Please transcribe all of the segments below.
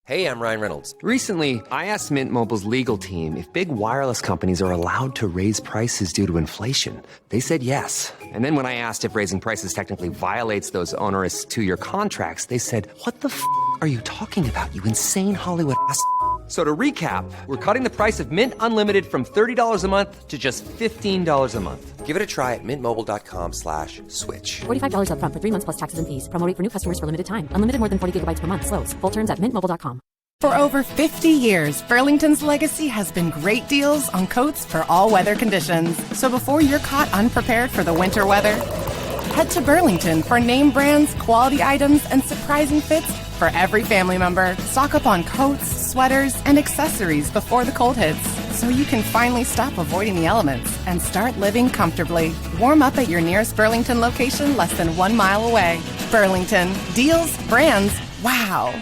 Hey, I'm Ryan Reynolds. Recently, I asked Mint Mobile's legal team if big wireless companies are allowed to raise prices due to inflation. They said yes. And then when I asked if raising prices technically violates those onerous two-year contracts, they said, "What the f*** are you talking about, you insane Hollywood ass?" So to recap, we're cutting the price of Mint Unlimited from $30 a month to just $15 a month. Give it a try at mintmobile.com/switch. $45 up front for 3 months plus taxes and fees. Promo rate for new customers for limited time. Unlimited more than 40 gigabytes per month. Slows full terms at mintmobile.com. For over 50 years, Burlington's legacy has been great deals on coats for all weather conditions. So before you're caught unprepared for the winter weather, head to Burlington for name brands, quality items, and surprising fits for every family member. Stock up on coats, sweaters, and accessories before the cold hits, so you can finally stop avoiding the elements and start living comfortably. Warm up at your nearest Burlington location less than 1 mile away. Burlington. Deals, brands, wow.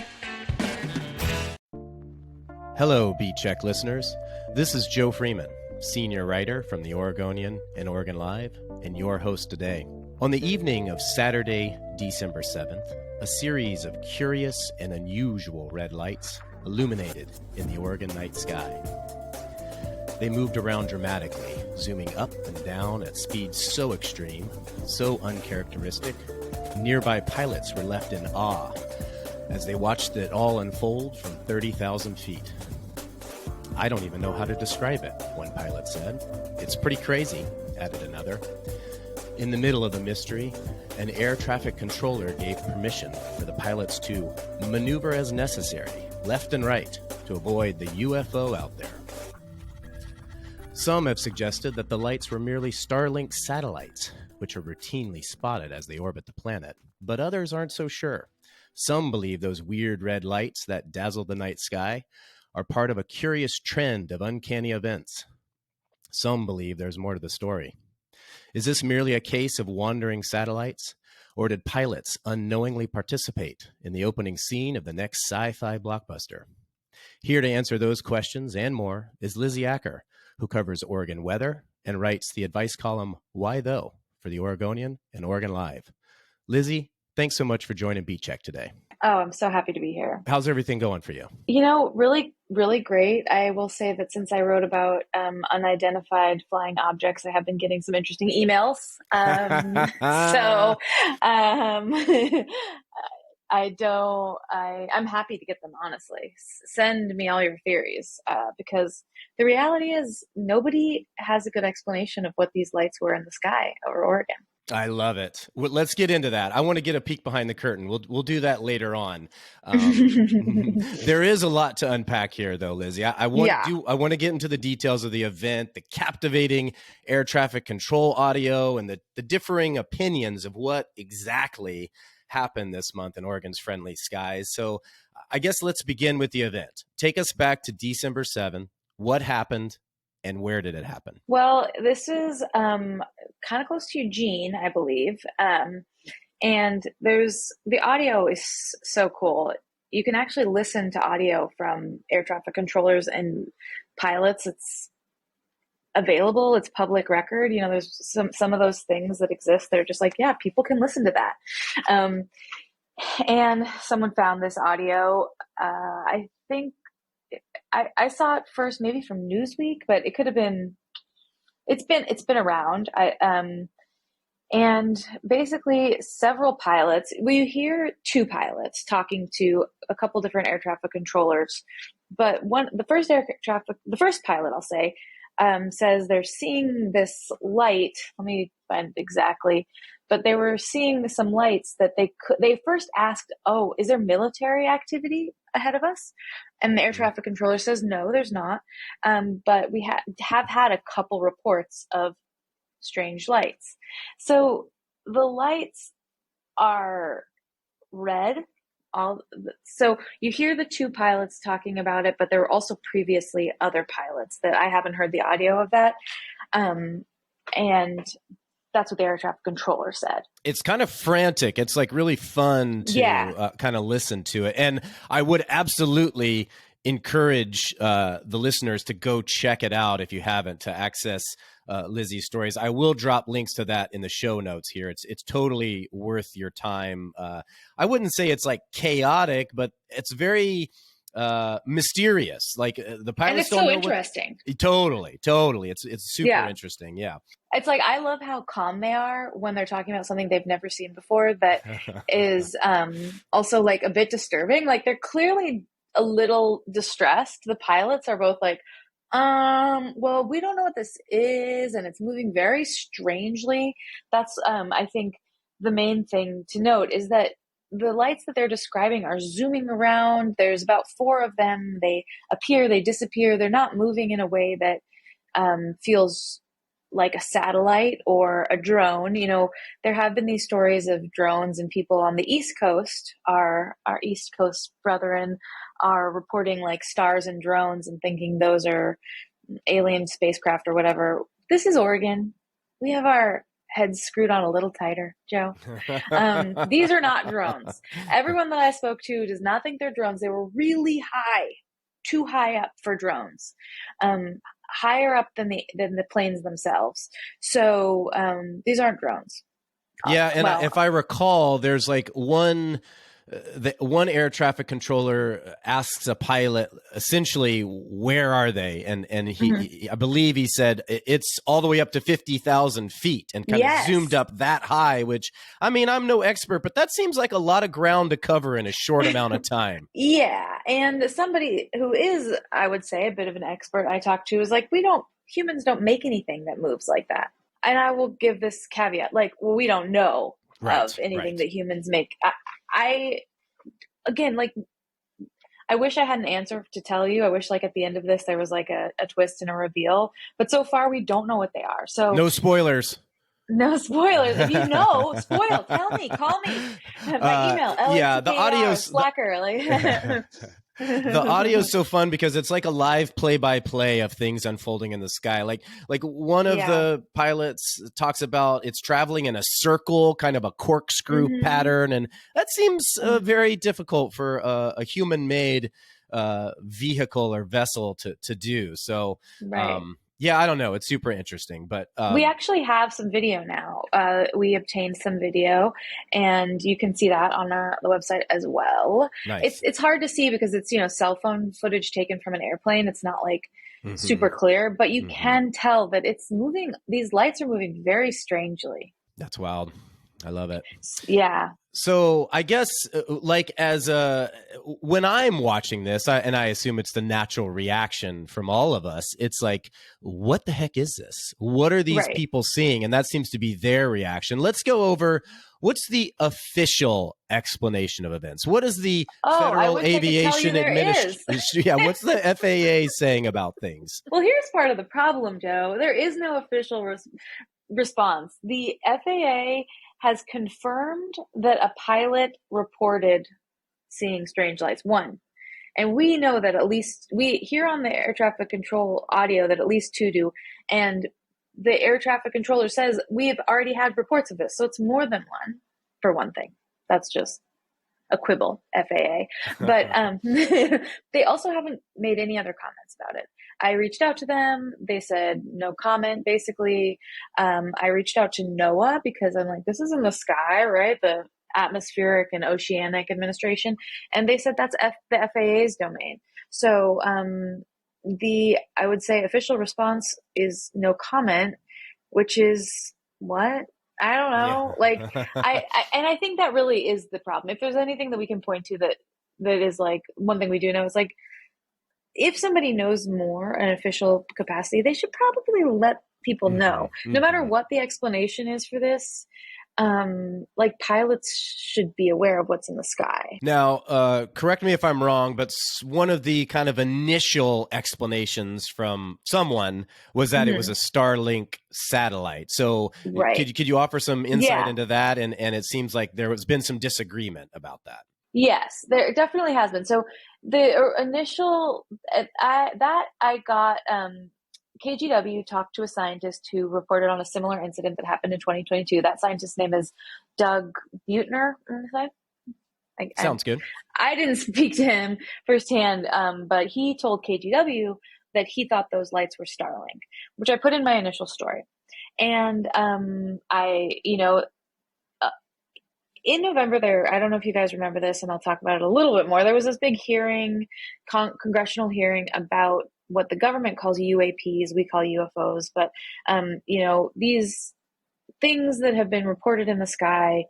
Hello, Beat Check listeners. This is Joe Freeman, senior writer from The Oregonian and Oregon Live, and your host today. On the evening of Saturday, December 7th, a series of curious and unusual red lights illuminated in the Oregon night sky. They moved around dramatically, zooming up and down at speeds so extreme, so uncharacteristic. Nearby pilots were left in awe as they watched it all unfold from 30,000 feet. "I don't even know how to describe it," one pilot said. "It's pretty crazy," added another. In the middle of the mystery, an air traffic controller gave permission for the pilots to maneuver as necessary, left and right, to avoid the UFO out there. Some have suggested that the lights were merely Starlink satellites, which are routinely spotted as they orbit the planet, but others aren't so sure. Some believe those weird red lights that dazzle the night sky are part of a curious trend of uncanny events. Some believe there's more to the story. Is this merely a case of wandering satellites, or did pilots unknowingly participate in the opening scene of the next sci-fi blockbuster? Here to answer those questions and more is Lizzie Acker, who covers Oregon weather and writes the advice column Why Though for the Oregonian and Oregon Live. Lizzie, thanks so much for joining Beat Check today. Oh, I'm so happy to be here. How's everything going for you? Really, really great. I will say that since I wrote about unidentified flying objects, I have been getting some interesting emails. I'm happy to get them, honestly. Send me all your theories, because the reality is nobody has a good explanation of what these lights were in the sky over Oregon. I love it. Well, let's get into that. I want to get a peek behind the curtain. We'll do that later on. There is a lot to unpack here, though, Lizzie. I want to get into the details of the event, the captivating air traffic control audio, and the differing opinions of what exactly happened this month in Oregon's friendly skies. So I guess let's begin with the event. Take us back to December 7th. What happened? And where did it happen? Well, this is kind of close to Eugene, I believe. And the audio is so cool. You can actually listen to audio from air traffic controllers and pilots. It's available. It's public record. There's some of those things that exist that are just like, yeah, people can listen to that. And someone found this audio. I think I saw it first maybe from Newsweek, but it could have been, it's been around. And basically several pilots, we hear two pilots talking to a couple different air traffic controllers, but the first pilot, I'll say, says they're seeing this light. Let me find it exactly. But they were seeing some lights that they first asked, "Oh, is there military activity ahead of us?" And the air traffic controller says, "No, there's not. But we have had a couple reports of strange lights." So the lights are red. So you hear the two pilots talking about it, but there were also previously other pilots that I haven't heard the audio of that. And that's what the air traffic controller said. It's kind of frantic. It's like really fun to kind of listen to it. And I would absolutely encourage the listeners to go check it out if you haven't, to access Lizzie's stories. I will drop links to that in the show notes here. It's totally worth your time. I wouldn't say it's like chaotic, but it's very mysterious. Like the pilots and it's don't so know interesting. Totally. It's super interesting. Yeah. It's like, I love how calm they are when they're talking about something they've never seen before that is also like a bit disturbing. Like they're clearly a little distressed. The pilots are both like, well, we don't know what this is, and it's moving very strangely. That's I think the main thing to note is that the lights that they're describing are zooming around. There's about 4 of them. They appear, they disappear. They're not moving in a way that feels like a satellite or a drone. You know, there have been these stories of drones, and people on the East Coast, our East Coast brethren, are reporting like stars and drones and thinking those are alien spacecraft or whatever. This is Oregon. We have our heads screwed on a little tighter, Joe. These are not drones. Everyone that I spoke to does not think they're drones. They were really high, too high up for drones. Higher up than the planes themselves. So these aren't drones. Yeah, and if I recall, there's like one air traffic controller asks a pilot essentially, where are they? And he I believe he said it's all the way up to 50,000 feet, and kind of zoomed up that high, which, I mean, I'm no expert, but that seems like a lot of ground to cover in a short amount of time. Yeah. And somebody who is, I would say, a bit of an expert I talked to is like, humans don't make anything that moves like that. And I will give this caveat, like, well, we don't know of anything that humans make. I wish I had an answer to tell you. I wish, like, at the end of this, there was like a twist and a reveal. But so far, we don't know what they are. So no spoilers. No spoilers. If you know, spoil. Tell me. Call me. My email. The audio slacker. The audio is so fun because it's like a live play-by-play of things unfolding in the sky. Like one of the pilots talks about it's traveling in a circle, kind of a corkscrew pattern, and that seems very difficult for a human-made vehicle or vessel to do. So, yeah, I don't know. It's super interesting, but we actually have some video now. We obtained some video, and you can see that on the website as well. Nice. It's hard to see because it's cell phone footage taken from an airplane. It's not like super clear, but you can tell that it's moving. These lights are moving very strangely. That's wild. I love it. Yeah. So I guess when I'm watching this, and I assume it's the natural reaction from all of us, it's like, what the heck is this? What are these people seeing? And that seems to be their reaction. Let's go over, what's the official explanation of events? What is the Federal Aviation Administration? Yeah, what's the FAA saying about things? Well, here's part of the problem, Joe. There is no official response. The FAA has confirmed that a pilot reported seeing strange lights. One. And we know that at least, we hear on the air traffic control audio that at least 2 do. And the air traffic controller says we've already had reports of this. So it's more than one, for one thing. That's just a quibble, FAA. But they also haven't made any other comments about it. I reached out to them. They said no comment, basically. I reached out to NOAA because I'm like, this is in the sky, right? The Atmospheric and Oceanic Administration. And they said that's the FAA's domain. So I would say official response is no comment, which is what? I don't know. Yeah. I think that really is the problem. If there's anything that we can point to that is like, one thing we do know is like, if somebody knows more in an official capacity, they should probably let people know. No matter what the explanation is for this, like, pilots should be aware of what's in the sky. Now, correct me if I'm wrong, but one of the kind of initial explanations from someone was that it was a Starlink satellite. So could you offer some insight into that? And it seems like there has been some disagreement about that. Yes, there definitely has been. So the initial I got KGW talked to a scientist who reported on a similar incident that happened in 2022. That scientist's name is Doug Buettner. Sounds good. I didn't speak to him firsthand, but he told KGW that he thought those lights were Starlink, which I put in my initial story. And in November there, I don't know if you guys remember this, and I'll talk about it a little bit more. There was this big hearing, congressional hearing about what the government calls UAPs, we call UFOs, but these things that have been reported in the sky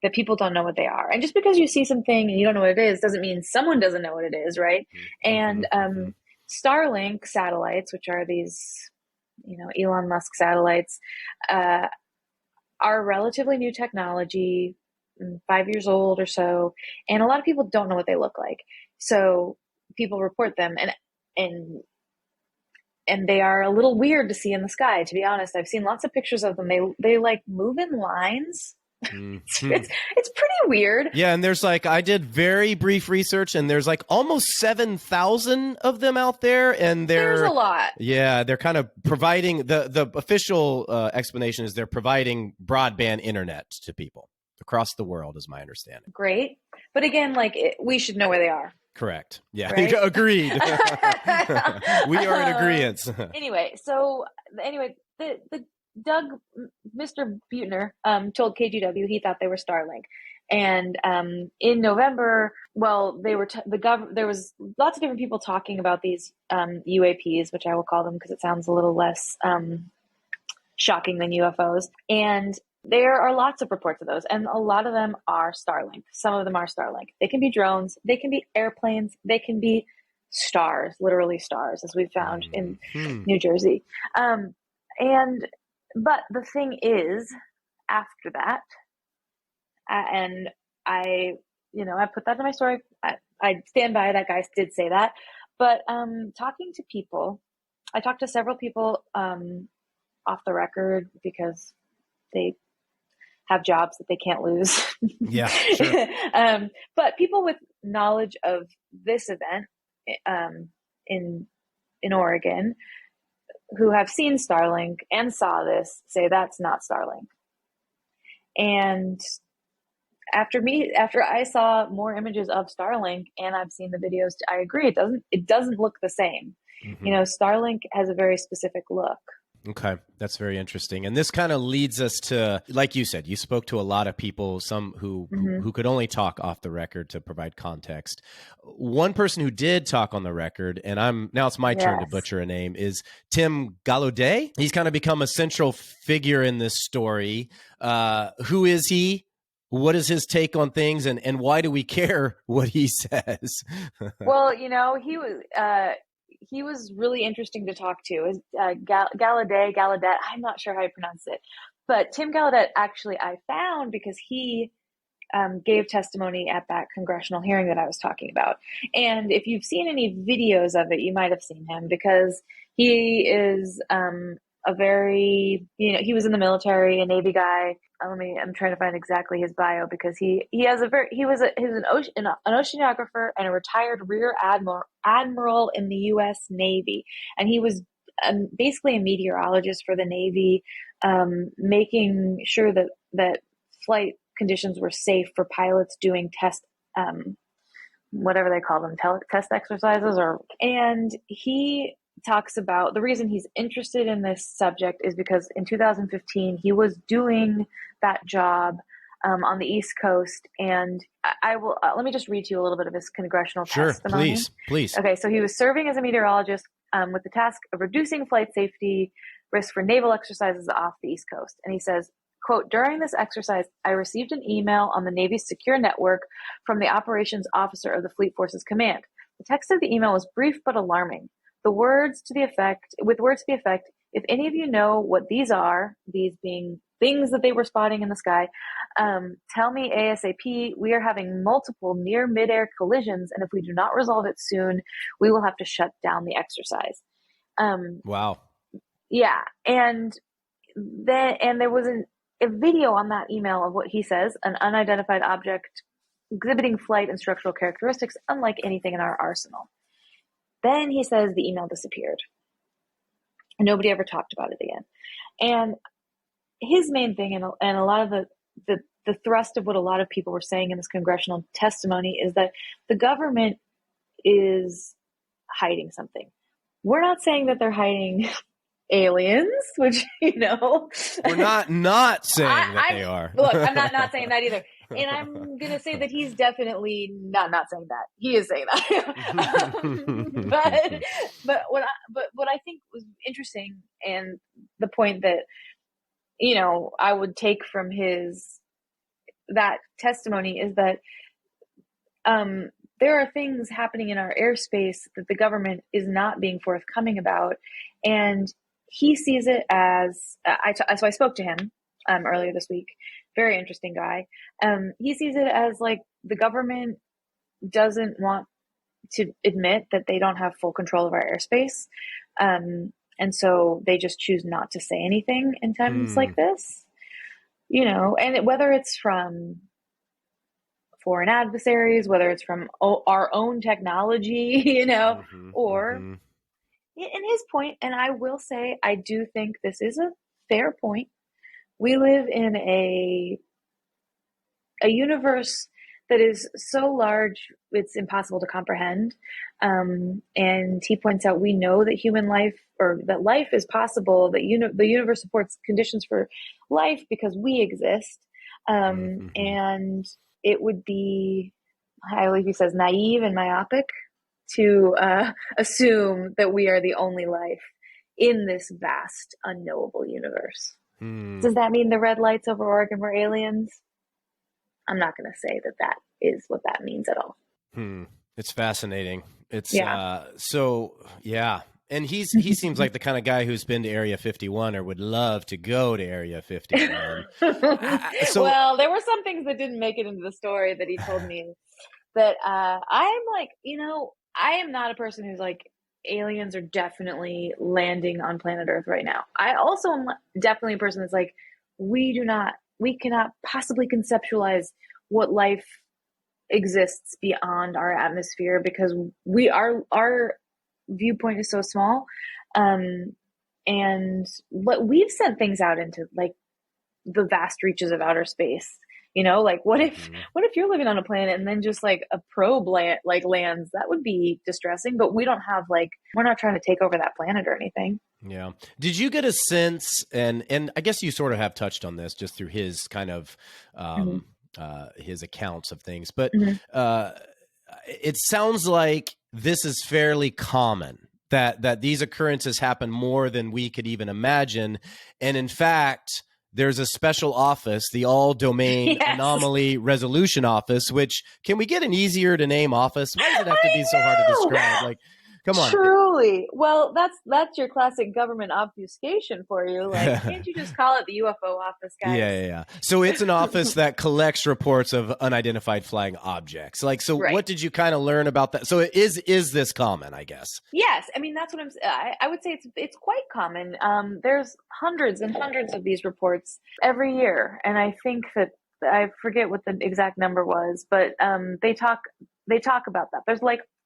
that people don't know what they are. And just because you see something and you don't know what it is doesn't mean someone doesn't know what it is, right? And Starlink satellites, which are these, Elon Musk satellites, are relatively new technology, 5 years old or so, and a lot of people don't know what they look like. So people report them, and they are a little weird to see in the sky. To be honest, I've seen lots of pictures of them. They like move in lines. It's pretty weird. Yeah, and there's I did very brief research, and there's almost 7,000 of them out there, and there's a lot. Yeah, they're kind of providing the official explanation is they're providing broadband internet to people across the world, is my understanding. Great, but again, we should know where they are. Correct. Yeah, right? Agreed. We are in agreement. Anyway, the Mr. Buettner told KGW he thought they were Starlink, and in November, there was lots of different people talking about these UAPs, which I will call them because it sounds a little less shocking than UFOs, and there are lots of reports of those, and a lot of them are Starlink. Some of them are Starlink. They can be drones, they can be airplanes, they can be stars, literally stars, as we found in New Jersey. But the thing is, after that, and I put that in my story. I stand by that. Guy did say that. But talking to people, I talked to several people off the record because they have jobs that they can't lose. Yeah, sure. But people with knowledge of this event in Oregon, who have seen Starlink and saw this, say that's not Starlink. And after I saw more images of Starlink and I've seen the videos, I agree. It doesn't look the same. Starlink has a very specific look. Okay, that's very interesting. And this kind of leads us to, like you said, you spoke to a lot of people, some who could only talk off the record to provide context. One person who did talk on the record, and now it's my turn to butcher a name, is Tim Gallaudet. He's kind of become a central figure in this story. Who is he? What is his take on things, and why do we care what he says? Well, he was really interesting to talk to. Gallaudet, I'm not sure how you pronounce it. But Tim Gallaudet, actually, I found because he gave testimony at that congressional hearing that I was talking about. And if you've seen any videos of it, you might have seen him because he is he was in the military, a Navy guy. I'm trying to find exactly his bio because he was an oceanographer and a retired rear admiral in the U.S. Navy, and he was basically a meteorologist for the Navy, making sure that flight conditions were safe for pilots doing test, whatever they call them, test exercises, and he talks about the reason he's interested in this subject is because in 2015 he was doing that job on the East Coast, and I will let me just read to you a little bit of his congressional testimony. Please. Okay, so he was serving as a meteorologist with the task of reducing flight safety risk for naval exercises off the East Coast, and he says, quote, during this exercise, I received an email on the Navy's secure network from the operations officer of the Fleet Forces Command. The text of the email was brief but alarming. With words to the effect, if any of you know what these are, these being things that they were spotting in the sky, tell me ASAP. We are having multiple near midair collisions, and if we do not resolve it soon, we will have to shut down the exercise. Wow. Yeah, and there was a video on that email of what he says, an unidentified object exhibiting flight and structural characteristics unlike anything in our arsenal. Then he says the email disappeared. And nobody ever talked about it again. And his main thing, and a lot of the thrust of what a lot of people were saying in this congressional testimony is that the government is hiding something. We're not saying that they're hiding aliens, which, We're not saying that they are. Look, I'm not saying that either. And I'm going to say that he's definitely not saying that. He is saying that. but what I think was interesting, and the point that, I would take from that testimony, is that there are things happening in our airspace that the government is not being forthcoming about. And he sees it as, so I spoke to him earlier this week. Very interesting guy. He sees it as like the government doesn't want to admit that they don't have full control of our airspace. And so they just choose not to say anything in times like this, and whether it's from foreign adversaries, whether it's from our own technology, or in his point, and I will say, I do think this is a fair point. We live in a universe that is so large, it's impossible to comprehend. And he points out, we know that human life, or that life is possible, that the universe supports conditions for life because we exist. And it would be, I believe he says, naive and myopic to assume that we are the only life in this vast, unknowable universe. Does that mean the red lights over Oregon were aliens? I'm not going to say that is what that means at all. It's fascinating. It's yeah. And he seems like the kind of guy who's been to Area 51 or would love to go to Area 51. Well, there were some things that didn't make it into the story that he told me that I'm like, I am not a person who's like, aliens are definitely landing on planet Earth right now. I also am definitely a person that's like, we cannot possibly conceptualize what life exists beyond our atmosphere, because our viewpoint is so small. And what we've sent things out into like the vast reaches of outer space, like what if you're living on a planet and then just like a probe lands? That would be distressing, but we don't have we're not trying to take over that planet or anything. Yeah. Did you get a sense, and I guess you sort of have touched on this just through his kind of his accounts of things, but it sounds like this is fairly common, that these occurrences happen more than we could even imagine. And in fact, there's a special office, the All Domain Anomaly Resolution Office, which, can we get an easier to name office? Why does it have to be so hard to describe? Come on. Truly. Well, that's your classic government obfuscation for you. Can't you just call it the UFO office, guys? Yeah. So it's an office that collects reports of unidentified flying objects. Right. What did you kind of learn about that? So is this common, I guess? Yes. I mean, that's what I would say it's quite common. There's hundreds and hundreds of these reports every year. And I think that, I forget what the exact number was, but they talk about that. There's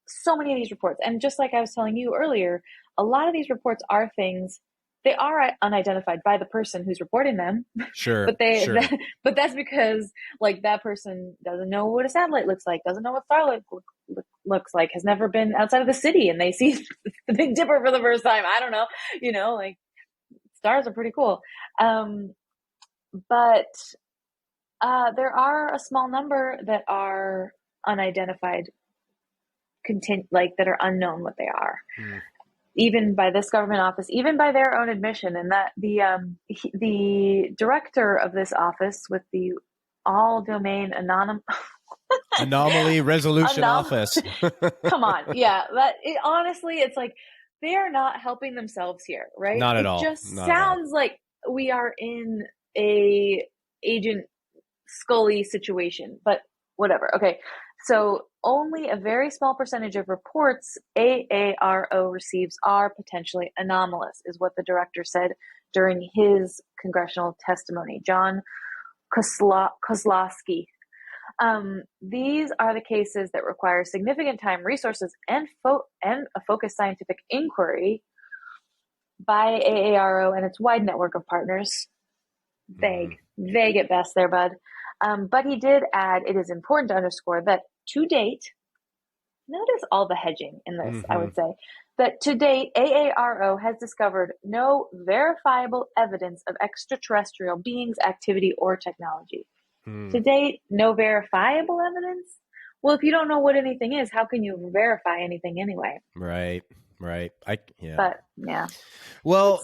so many of these reports. And just like I was telling you earlier, a lot of these reports are things, they are unidentified by the person who's reporting them. Sure. But that's because that person doesn't know what a satellite looks like, doesn't know what Starlink looks like, has never been outside of the city, and they see the Big Dipper for the first time. I don't know, stars are pretty cool. But there are a small number that are unidentified, that are unknown what they are, even by this government office, even by their own admission. And that the director of this office with the All Domain Anomaly Resolution Office. Come on. Yeah. Honestly, it's like, they are not helping themselves here, right? Not at all. It just sounds like we are in a Agent Scully situation, but whatever. Okay. So only a very small percentage of reports AARO receives are potentially anomalous, is what the director said during his congressional testimony. John Kozlowski. These are the cases that require significant time, resources, and a focused scientific inquiry by AARO and its wide network of partners. Vague at best there, bud. But he did add, it is important to underscore that to date, notice all the hedging in this, I would say, that to date, AARO has discovered no verifiable evidence of extraterrestrial beings, activity, or technology. To date, no verifiable evidence? Well, if you don't know what anything is, how can you verify anything anyway? Right. Yeah. But yeah. Well,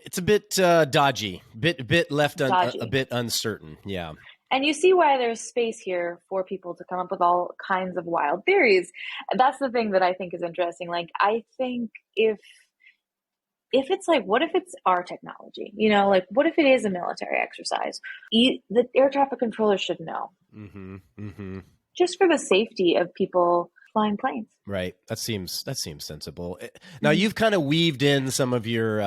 It's a bit dodgy, bit left dodgy. a bit uncertain. Yeah. And you see why there's space here for people to come up with all kinds of wild theories. That's the thing that I think is interesting. Like, I think if it's like, what if it's our technology? You know, like, what if it is a military exercise? The air traffic controllers should know. Just for the safety of people flying planes. Right. That seems sensible. Now, you've kind of weaved in some of your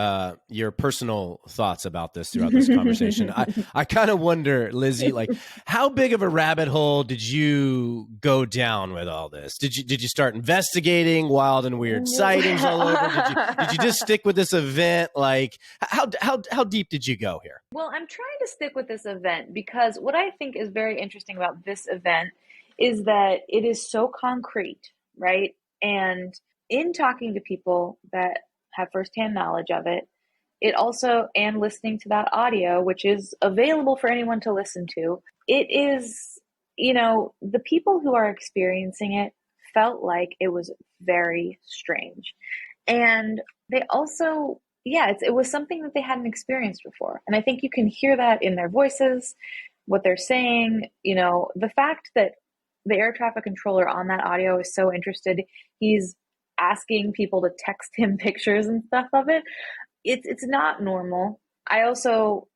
personal thoughts about this throughout this conversation. I kind of wonder, Lizzie, like, how big of a rabbit hole did you go down with all this? Did you start investigating wild and weird sightings all over? Did you just stick with this event? Like, how deep did you go here? Well, I'm trying to stick with this event because what I think is very interesting about this event is that it is so concrete, right? And in talking to people that have firsthand knowledge of it, it also, and listening to that audio, which is available for anyone to listen to, it is, you know, the people who are experiencing it felt like it was very strange. And they also, it was something that they hadn't experienced before. And I think you can hear that in their voices, what they're saying, you know, the fact that the air traffic controller on that audio is so interested. He's asking people to text him pictures and stuff of it. It's not normal. I also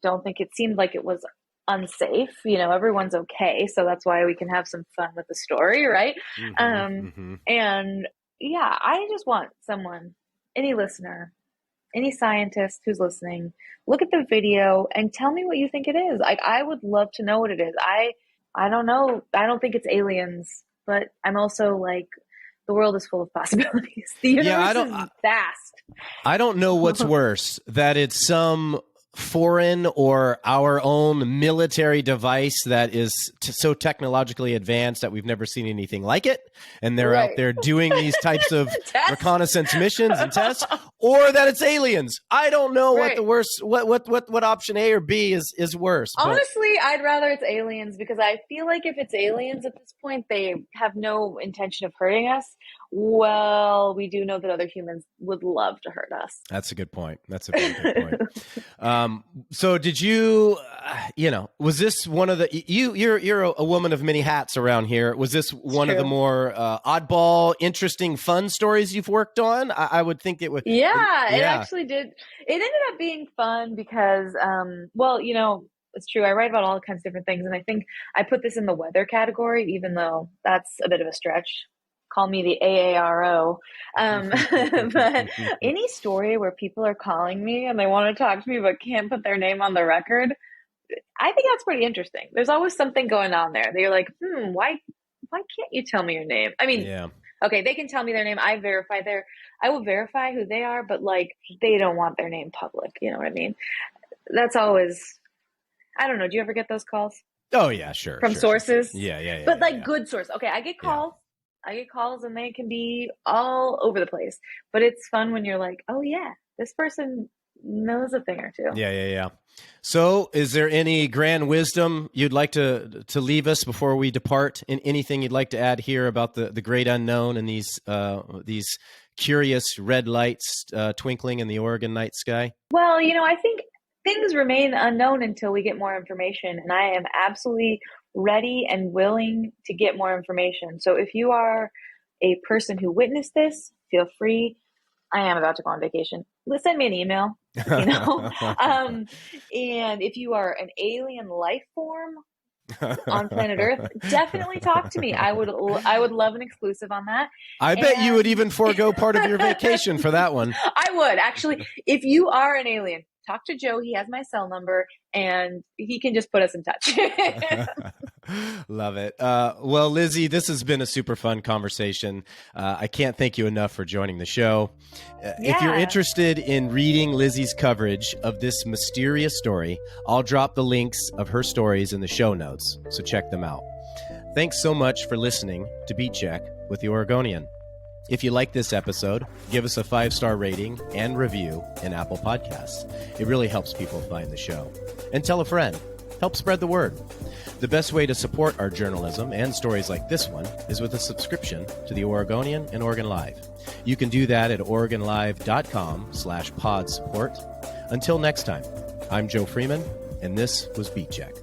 don't think it seemed like it was unsafe. You know, everyone's okay. So that's why we can have some fun with the story, right? And yeah, I just want someone, any listener, any scientist who's listening, look at the video and tell me what you think it is. Like, I would love to know what it is. I don't know. I don't think it's aliens, but I'm also like, the world is full of possibilities. The universe is vast. I don't know what's worse, that it's some foreign or our own military device that is so technologically advanced that we've never seen anything like it, and they're out there doing these types of reconnaissance missions and tests, or that it's aliens. I don't know what the worst, what option A or B is worse. Honestly, I'd rather it's aliens, because I feel like if it's aliens at this point, they have no intention of hurting us. Well, we do know that other humans would love to hurt us. That's a good point. That's a very good point. So did you, was this one of the, you're a woman of many hats around here. Was this one of the more oddball, interesting, fun stories you've worked on? I would think it would. Yeah, it actually did. It ended up being fun because, it's true. I write about all kinds of different things. And I think I put this in the weather category, even though that's a bit of a stretch. Call me the AARO. But any story where people are calling me and they want to talk to me but can't put their name on the record, I think that's pretty interesting. There's always something going on there. They're like, why can't you tell me your name? I mean, okay, they can tell me their name. I will verify who they are, but like, they don't want their name public. You know what I mean? That's always, I don't know. Do you ever get those calls? Oh yeah, sure. From sources? Sure. Yeah. But good source. Okay, I get calls. I get calls and they can be all over the place, but it's fun when you're like, oh yeah, this person knows a thing or two. Yeah. So is there any grand wisdom you'd like to leave us before we depart? Anything you'd like to add here about the great unknown and these curious red lights twinkling in the Oregon night sky? Well, I think things remain unknown until we get more information, and I am absolutely ready and willing to get more information. So if you are a person who witnessed this, feel free. I am about to go on vacation. Send me an email, and if you are an alien life form on planet Earth, definitely talk to me. I would love an exclusive on that. I bet you would even forego part of your vacation for that one. I would actually. If you are an alien, talk to Joe. He has my cell number and he can just put us in touch. Love it. Well, Lizzie, this has been a super fun conversation. I can't thank you enough for joining the show. If you're interested in reading Lizzie's coverage of this mysterious story, I'll drop the links of her stories in the show notes, so check them out. Thanks so much for listening to Beat Check with the Oregonian. If you like this episode, give us a 5-star rating and review in Apple Podcasts. It really helps people find the show. And tell a friend. Help spread the word. The best way to support our journalism and stories like this one is with a subscription to the Oregonian and Oregon Live. You can do that at OregonLive.com/pod support. Until next time, I'm Joe Freeman, and this was Beat Check.